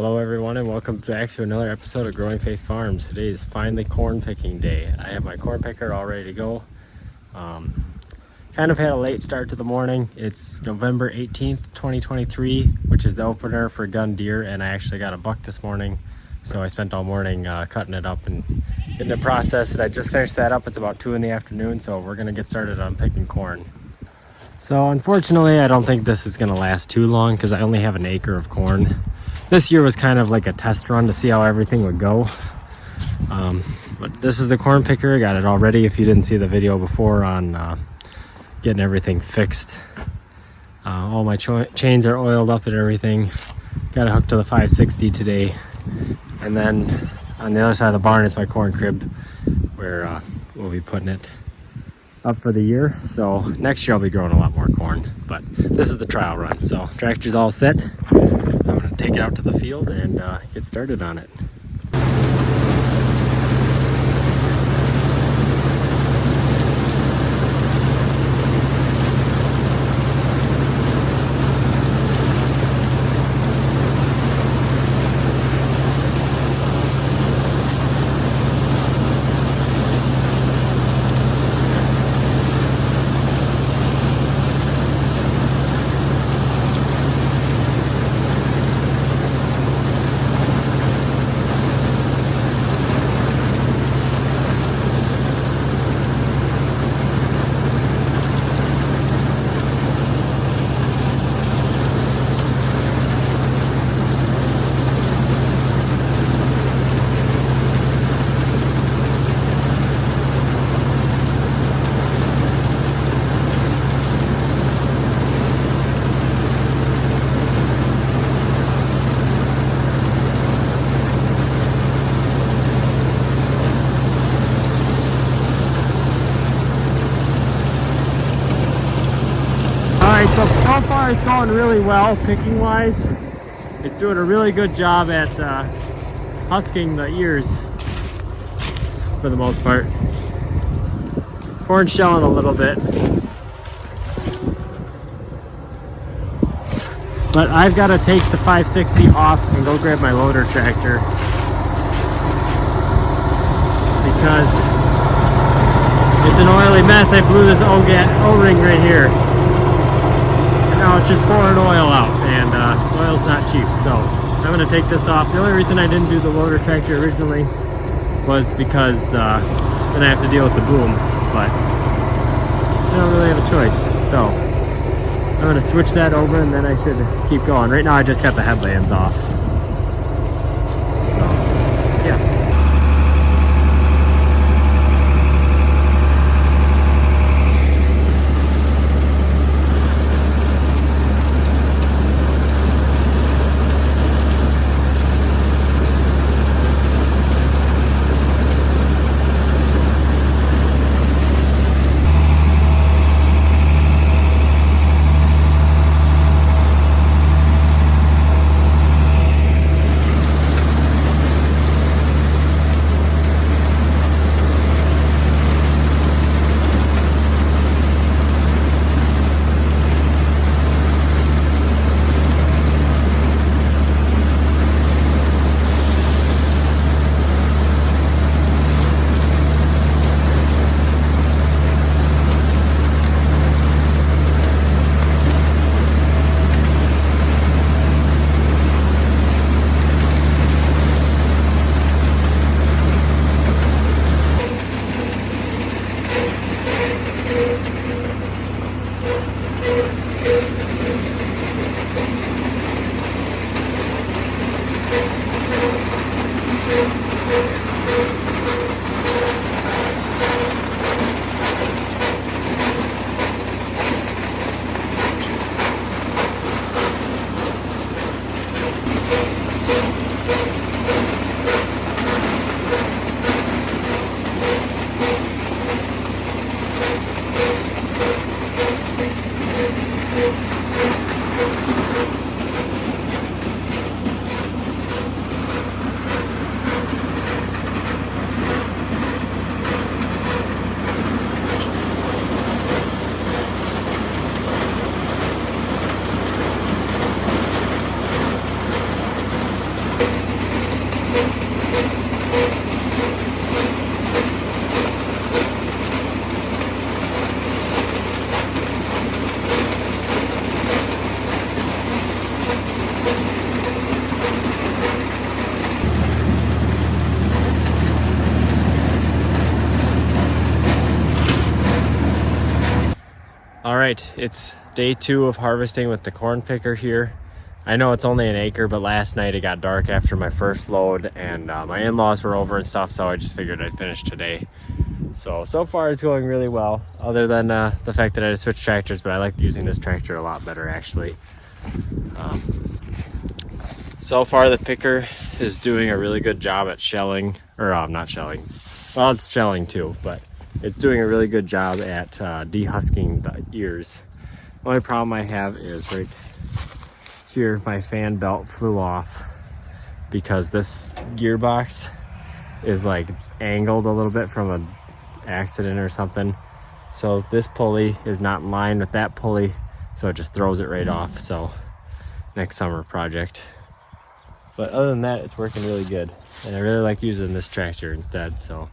Hello everyone and welcome back to another episode of Growing Faith Farms. Today is finally corn picking day. I have my corn picker all ready to go. Kind of had a late start to the morning. It's November 18th, 2023, which is the opener for gun deer, and I actually got a buck this morning. So I spent all morning cutting it up and getting it processed. I just finished that up. It's about 2 in the afternoon, so we're gonna get started on picking corn. So unfortunately, I don't think this is gonna last too long because I only have an acre of corn. This year was kind of like a test run to see how everything would go. But this is the corn picker. I got it all ready. If you didn't see the video before on getting everything fixed. All my chains are oiled up and everything. Got it hooked to the 560 today. And then on the other side of the barn is my corn crib where we'll be putting it up for the year. So next year I'll be growing a lot more corn, but this is the trial run. So tractor's all set. I'm gonna take it out to the field and get started on it. Alright, so far it's going really well picking wise. It's doing a really good job at husking the ears for the most part. Corn's shelling a little bit. But I've got to take the 560 off and go grab my loader tractor because it's an oily mess. I blew this O-ring right here. Now it's just pouring oil out, and oil's not cheap, so I'm going to take this off. The only reason I didn't do the loader tractor originally was because then I have to deal with the boom, but I don't really have a choice. So I'm going to switch that over and then I should keep going. Right now I just got the headlamps off. So, yeah. All right, it's day 2 of harvesting with the corn picker here. I know it's only an acre, but last night it got dark after my first load, and my in-laws were over and stuff, so I just figured I'd finish today. So far it's going really well, other than the fact that I had to switch tractors, but I like using this tractor a lot better, actually. So far the picker is doing a really good job at shelling, or not shelling, well, it's shelling too, but it's doing a really good job at dehusking the ears. The only problem I have is right here, my fan belt flew off because this gearbox is like angled a little bit from an accident or something. So this pulley is not in line with that pulley, so it just throws it right off. So next summer project. But other than that, it's working really good. And I really like using this tractor instead, so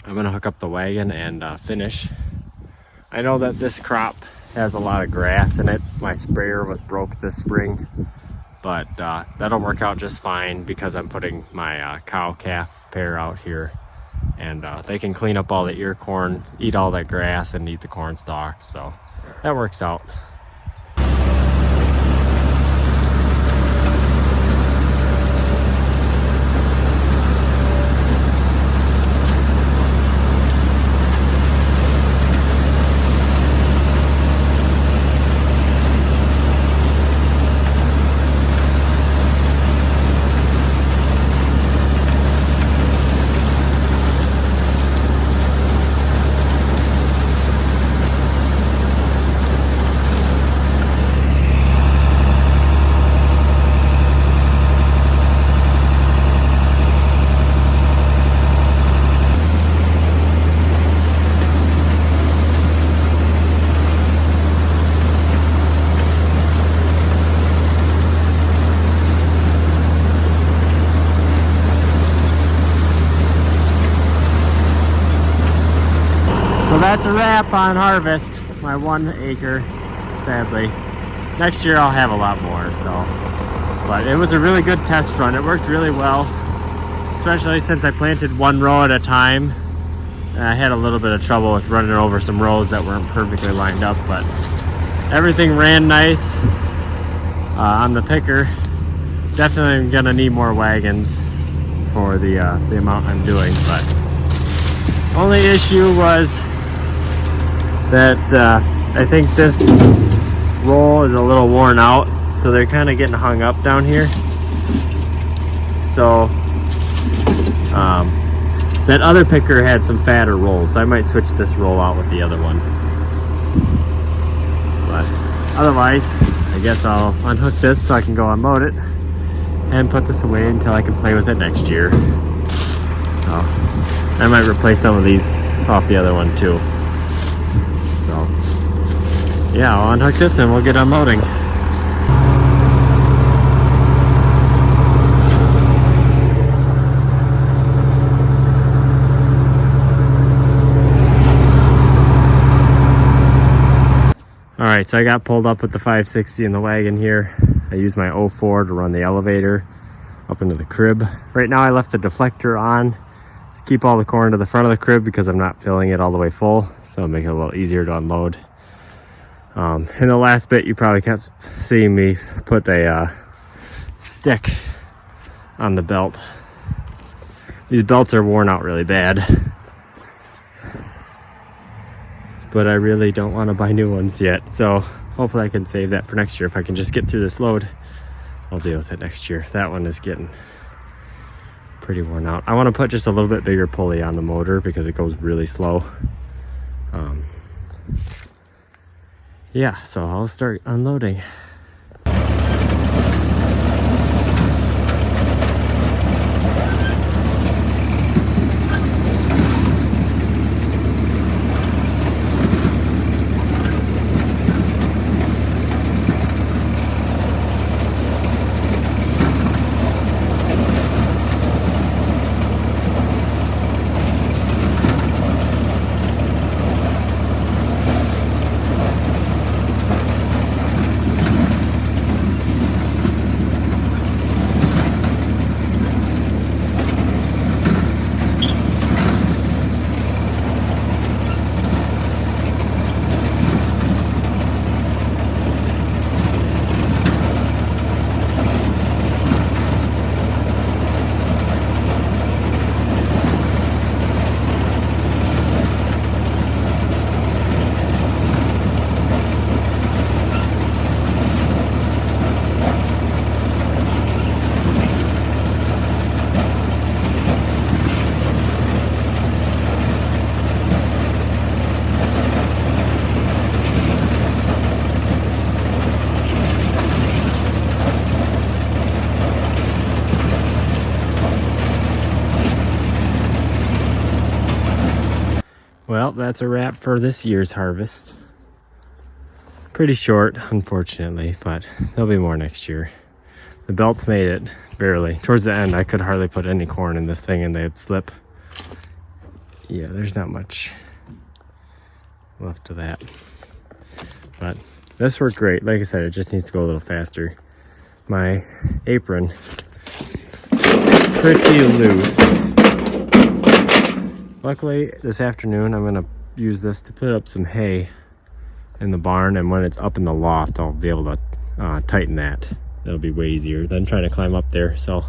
I'm gonna hook up the wagon and finish. I know that this crop has a lot of grass in it. My sprayer was broke this spring, but that'll work out just fine because I'm putting my cow-calf pair out here, and they can clean up all the ear corn, eat all that grass, and eat the corn stalks, so that works out. So that's a wrap on harvest, my 1 acre, sadly. Next year I'll have a lot more, so. But it was a really good test run. It worked really well, especially since I planted 1 row at a time. And I had a little bit of trouble with running over some rows that weren't perfectly lined up, but everything ran nice on the picker. Definitely gonna need more wagons for the amount I'm doing, but only issue was that I think this roll is a little worn out, so they're kind of getting hung up down here. So that other picker had some fatter rolls, so I might switch this roll out with the other one. But otherwise, I guess I'll unhook this so I can go unload it and put this away until I can play with it next year. So I might replace some of these off the other one too. So yeah, I'll unhook this and we'll get unloading. Alright, so I got pulled up with the 560 in the wagon here. I used my 04 to run the elevator up into the crib. Right now I left the deflector on to keep all the corn to the front of the crib because I'm not filling it all the way full, so it'll make it a little easier to unload. In the last bit you probably kept seeing me put a stick on the belt. These belts are worn out really bad, but I really don't want to buy new ones yet, so hopefully I can save that for next year. If I can just get through this load, I'll deal with it next year. That one is getting pretty worn out. I want to put just a little bit bigger pulley on the motor because it goes really slow. Yeah, so I'll start unloading. Well, that's a wrap for this year's harvest. Pretty short, unfortunately, but there'll be more next year. The belts made it, barely. Towards the end, I could hardly put any corn in this thing and they'd slip. Yeah, there's not much left of that. But this worked great. Like I said, it just needs to go a little faster. My apron, pretty loose. Luckily, this afternoon, I'm gonna use this to put up some hay in the barn, and when it's up in the loft, I'll be able to tighten that. It'll be way easier than trying to climb up there. So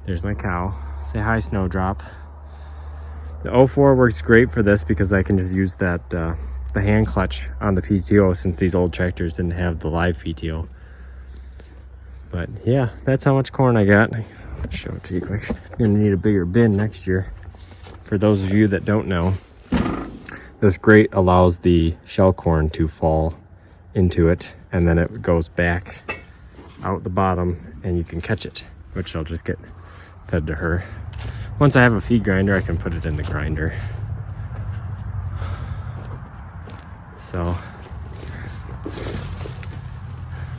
there's my cow. Say hi, Snowdrop. The 04 works great for this because I can just use that the hand clutch on the PTO, since these old tractors didn't have the live PTO. But yeah, that's how much corn I got. I'll show it to you quick. I'm gonna need a bigger bin next year. For those of you that don't know, this grate allows the shell corn to fall into it, and then it goes back out the bottom and you can catch it, which I'll just get fed to her. Once I have a feed grinder, I can put it in the grinder. So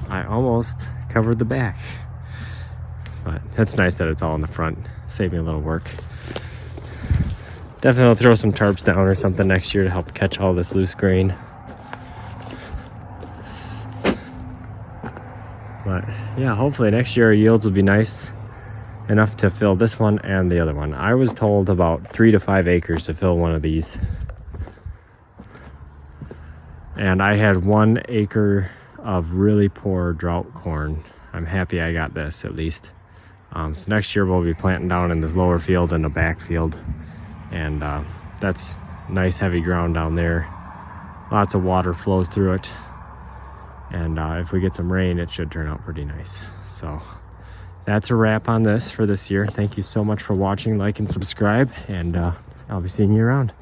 I almost covered the back, but it's nice that it's all in the front. Save me a little work. Definitely I'll throw some tarps down or something next year to help catch all this loose grain. But yeah, hopefully next year our yields will be nice enough to fill this one and the other one. I was told about 3 to 5 acres to fill one of these. And I had 1 acre of really poor drought corn. I'm happy I got this at least. So next year we'll be planting down in this lower field and a back field. And that's nice heavy ground down there. Lots of water flows through it. And if we get some rain, it should turn out pretty nice. So that's a wrap on this for this year. Thank you so much for watching. Like and subscribe, and I'll be seeing you around.